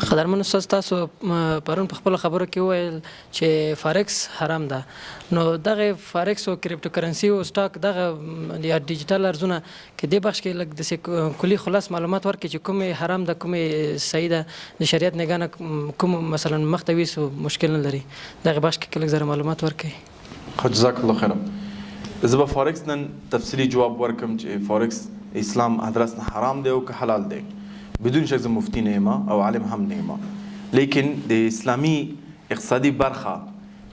قدرمن استاد تاسو پرون په خپل خبرو کې وویل چې فارکس حرام ده، نو دغه فارکس او کریپټو کرنسي او سټاک دغه یا ډیجیټل ارزونه کې د بخش کې لږ د کلی خلاص معلومات ورکړي چې کومه حرام ده کومه صحیح ده د شریعت نگاه کوم مثلا مختوي سو مشکل نه لري، دغه بخش کې لږ زره معلومات ورکړي. جزاک الله خیر. زه به فارکس نن تفصیلی جواب ورکم چې فارکس اسلام ادرس نه حرام دی او که حلال دی. بدون شک مفتی نه یم او عالم هم نه یم، لیکن د اسلامي اقتصادي برخه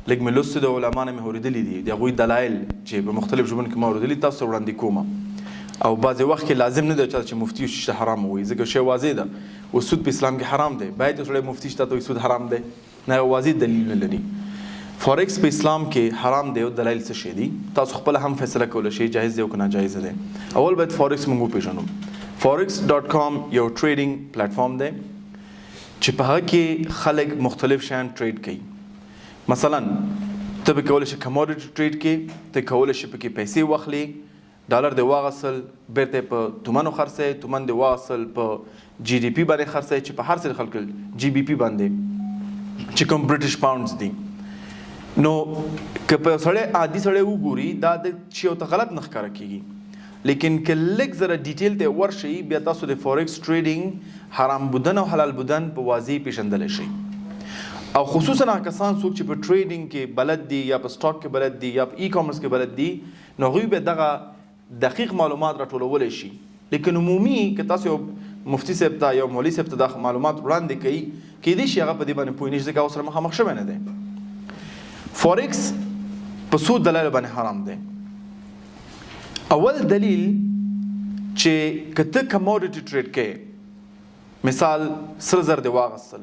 لږ مې لوستو د علما نه مې اورېدلي دي، د هغوی دلایل چې په مختلف ژبو کې ما اورېدلي تاسو وړاندې کوم. او بعضې وخت کې لازم نه ده چې مفتي شي حرام وایي، ځکه شی واضح ده او سود په اسلام کې حرام دی. باید سړی مفتي شته ته سود حرام دی نه، واضح دلیل نه لري. فارکس په اسلام کې حرام دی او دلایل څه شي دي تاسو خپل هم فیصله کولی شئ جایز دی او که ناجایز دی. اول باید فارکس موږ وپېژنو. forex.com یو ټریډینګ پلیټفارم دی چې په هغه کې خلک مختلف شیان ټریډ کوي. مثلا ته به کولی شي کموډیټي ټریډ کې، ته کولی شي پکې پیسې واخلي، ډالر دې واغسل بیرته په تومنو خرڅوي، تومن دې واغسل په جی ډي پي باندې خرڅوي چې په هر څه خلک جی بي پي باندې چې کوم برټش پاونډز دي. نو که په سړی عادي سړی وګوري دا د چې یو ته غلط نه ښکاره کېږي، لیکن که لږ زره ډیټیل ته ورشئ بیا تاسو د فارکس ټریډینګ حرام بودن او حلال بودن په واضح پیژندلی شئ. او خصوصا هغه کسان څوک چې په ټریډینګ کې بلد دي یا په سټاک کې بلد دي یا په ای کامرس کې بلد دي، نو هغوی به دغه دقیق معلومات راټولولی شي. لیکن عمومي که تاسو یو مفتي صاحب ته یا مولوي صاحب ته دا معلومات وړاندې کوي، کیدای شي هغه په دې باندې پوه نه شي ځکه اوس سره مخامخ شوی نه دی. فارکس په څو دلایلو باندې حرام دی. اول دلیل چې که ته کموډیټي ټریډ کوې، مثال سره زر دې واغستل،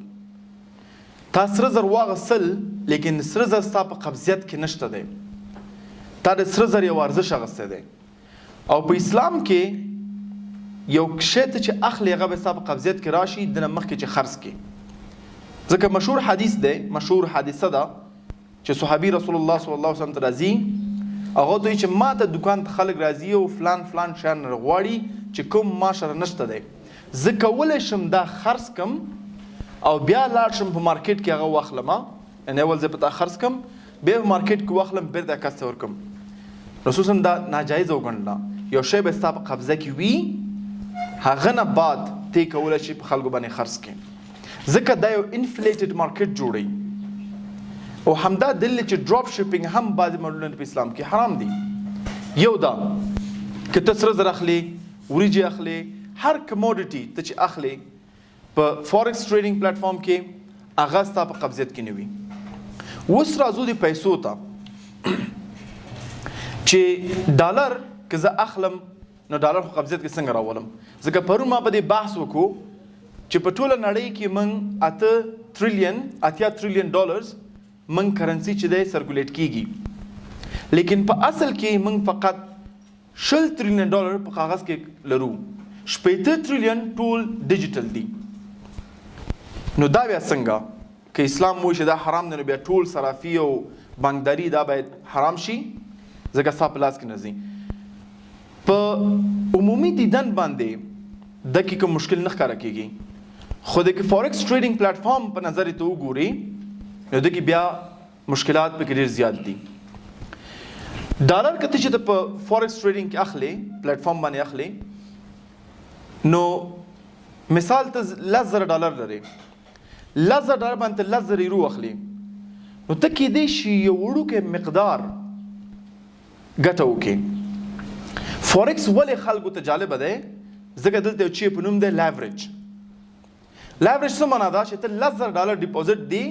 تا سره زر واغستل لیکن سره زر ستا په قبضیت کې نشته دی، تا د سره زر یو ارزش اخیستی دی. او په اسلام کې یو شی ته چې اخلي هغه به ستا په قبضیت کې راشي د نه مخکې چې خرڅ کړي. ځکه مشهور حدیث دی، مشهور حادثه ده چې صحابي رسول الله صلی الله علیه وسلم ته راځي، هغه دوی چې ما ته دکان ته خلک راځي او فلان فلان شیان غواړي چې کوم ما سره نشته دی، زه کولی شم دا خرڅ کم او بیا لاړ شم په مارکیټ کې هغه واخلم، یعنې اول زه په تا خرڅ کم بیا په مارکیټ کې واخلم بېرته کس ته ورکم. رسول صلی دا ناجایزه وګڼله. یو شی به ستا په قبضه کې وي، هغه نه بعد ته یې کولی شي په خلکو باندې خرڅ کړې، ځکه دا یو انفلیټډ مارکیټ جوړوي. او همدا دلیل چې ډراپ شپینګ هم بعضې موډلونه په اسلام کې حرام دي. یو دا که ته سره زر اخلي، وریجې اخلي، هر کموډیټي ته چې اخلي په فارکس ټریډینګ پلیټفارم کې هغه ستا په قبضیت کې نه وي. اوس راځو د پیسو ته چې ډالر که زه اخلم نو ډالر خو قبضیت کې څنګه راولم، ځکه پرون ما په دې بحث وکړو چې په ټوله نړۍ کې موږ 8 تریلیون ډالرز من کرنسی چې دی سرکولیټ کیږي، لیکن په اصل کې من فقط 20 تریلیون ډالر په کاغذ کې لرو، 18 تریلیون ټول ډیجیټل دي. نو دا بیا څنګه که اسلام وایي چې دا حرام دی، نو بیا ټول صرافي او بانکداري دا باید حرام شي ځکه ستا په لاس کې نه ځي. په عمومي دیدن باندې دقیق مشکل نه ښکاره کیږي، خو د فارکس ټریډینګ پلیټفارم په نظر ته وګوري نو دغه بیا مشکلات پکې ډېر زیات دي. ډالر کته چې ته په فارکس ټریډینګ کې اخلي پلیټفارم باندې اخلي، نو مثال ته 10,000 ډالر لري، 10,000 ډالر باندې 10,000 یورو اخلي، نو ته کېدای شي یو وړوکی مقدار ګټه وکړي. فارکس ولې خلکو ته جالبه دی؟ ځکه دلته یو شی په نوم دی لیوریج. لیوریج څه معنا ده؟ چې ته 10,000 ډالر ډیپوزټ دی،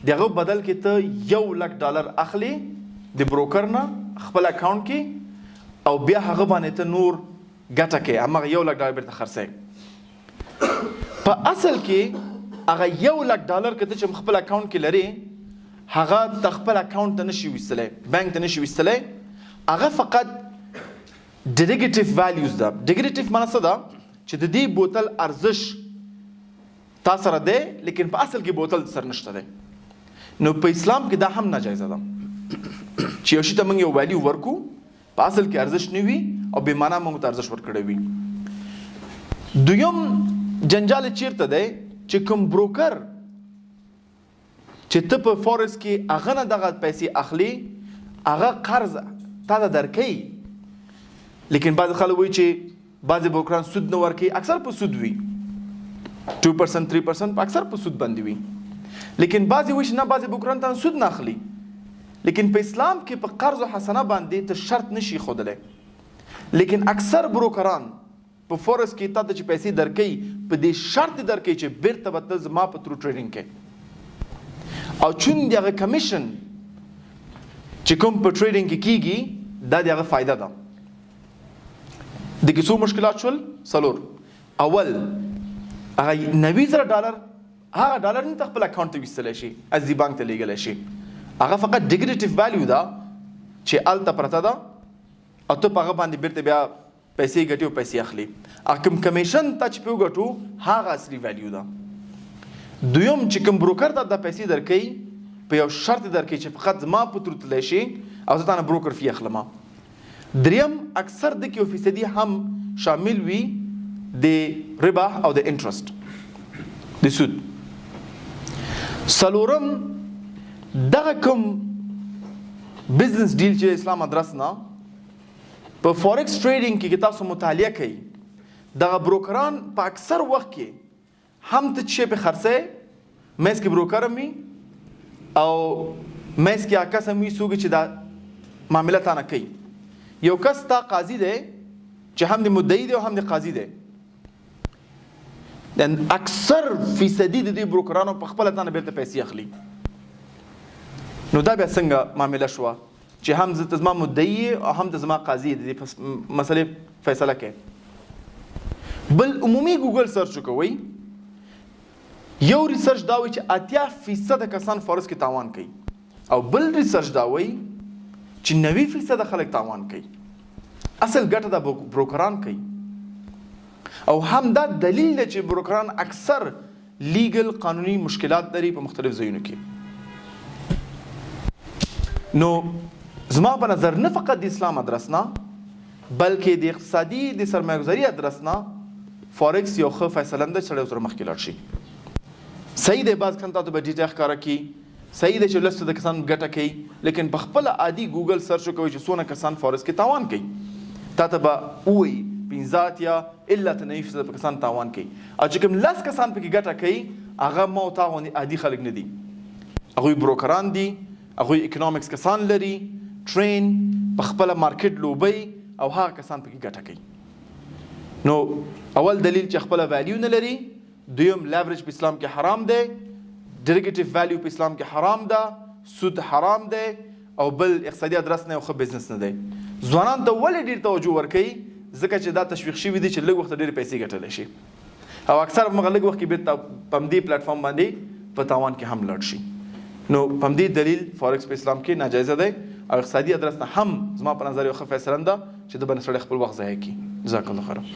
دغه بدل کې ته 1,00,000 ډالر اخلي د بروکر نه خپل اکاونټ کې، او بیا هغه باندې ته نور ګټه کې هماغه 1,00,000 ډالر بیرته خرڅوي. په اصل کې هغه 1,00,000 ډالر که ته چې خپل اکاونټ کې لري، هغه ته خپل اکاونټ ته نشي ویستلی، بانک ته نشي ویستلی، هغه فقط ډیریګیټیو ویلیوز ده. ډیریګیټیو معنی څه ده؟ چې د دې بوتل ارزش تا سره دی لیکن په اصل کې بوتل سره نشته دی. نو په اسلام کې دا هم ناجایزه ده چې یو شي ته موږ یو ویلیو ورکو، په اصل کې ارزش نه وي او بې معنا موږ ته ارزش ورکړی وي. دویم جنجال چیرته دی چې کوم بروکر چې ته په فورکس کې هغه نه دغه پیسې اخلي هغه قرض تا ته درکوي لیکن بعض خلک وایي چې بعضې بروکران سود نه ورکوي اکثر په سود وي 2% 3% اکثر په سود باندې وي لیکن بعضې وایي چې نه بعضې بروکران ته سود نه اخلي لیکن په اسلام کې په قرض او حسنه باندې ته شرط نشي ښودلی لیکن اکثر بروکران په فورکس کې تا ته چې پیسې درکوي په دې شرط درکوي چې بیرته به ته زما په ترو ټریډینګ کې او چون د هغه کمیشن چې کوم په ټریډینګ کې کیږي دا د هغه فایده ده د کې څو مشکلات شول څلور اول هغه $90,000 هغه ډالر نه خپل اکاونټ ته ویستلی شي ازدي بانک ته لیږلی شي هغه فقط ډیګریټیو ویلیو ده چې هلته پرته ده او ته په هغه باندې بیرته بیا پیسې ګټي او پیسې اخلي هغه کوم کمیشن ته چې پې وګټو هغه اصلي ویلیو ده دویم چې کوم بروکر ته دا پیسې درکوي په یو شرط درکوي چې فقط زما په ترو تللی شي او زه تا نه بروکر فی اخلم دریم اکثر د کې 1% هم شامل وي د ربا او د انټرست د سود څلورم دغه کوم بزنس ډیل چې اسلام ادرس نه په فورکس ټریډینګ کې تاسو مطالعه کوي دغه بروکران په اکثر وخت کې هم ته چې په خرڅه مېس کې بروکر هم وي او مېس کې هغه کس هم وي څوک چې دا معامله تا نه کوي یو کس تا قاضي دی چې هم د مدعي دی او هم د قاضي دی اکثر فیصدي د دې بروکرانو په خپله تا نه بیرته پیسې اخلي نو دا بیا څنګه معامله شوه چې هم زه زما مدعي او هم د زما قاضي د دې مسلې فیصله کوي بل عمومي ګوګل سرچ وکوئ یو ریسرچ دا وایي چې 80% کسان فورکس کې تاوان کوي او بل ریسرچ دا وایي چې 90% خلک تاوان کوي اصل ګټه دا بروکران کوي او هم دا دلیل دی چې بروکران اکثر لیګل قانوني مشکلات لري په مختلف ځایونو کې نو زما په نظر نه فقط د اسلام ادرس نه بلکې د اقتصادي د سرمایه‌ګذاري ادرس نه فورکس یو ښه فیصله ده چې سړی ورسره مخکې لاړ شي صحیح دی بعض کسان تاسو به ډیټا ښکاره کړي صحیح دی چې لسته د کسان ګټه کوي لیکن په خپله عادي ګوګل سرچ وکوئ چې څونه کسان فورکس کې تاوان کوي تا ته به ووایي 15 یا الا 90% کسان تاوان کوي او چې کوم 10 کسان پکې ګټه کوي هغه ما او تا غوندې عادي خلک نه دي هغوی بروکران دي هغوی اکنامکس کسان لري ټرین په خپله مارکیټ لوبوي او هغه کسان پکې ګټه کوي نو اول دلیل چې خپله ویلیو نه لري دویم لیوریج په اسلام کې حرام دی ډیریګیټیو ویلیو په اسلام کې حرام ده سود حرام دی او بل اقتصادي ادرس نه یو ښه بزنس نه دی ځوانان ته ولې ډېر توجه ورکوي ځکه چې دا تشویق شوي دي چې لږ وخت ډېرې پیسې ګټلی شي او اکثر په هغه لږ وخت کې بېرته په همدې پلیټفارم باندې په تاوان کې هم لاړ شي نو په همدې دلیل فورکس په اسلام کې ناجایزه دی او اقتصادي ادرس نه هم زما په نظر یو ښه فیصله ده چې د به سړی خپل وخت ضایع کړي جزاک الله خیر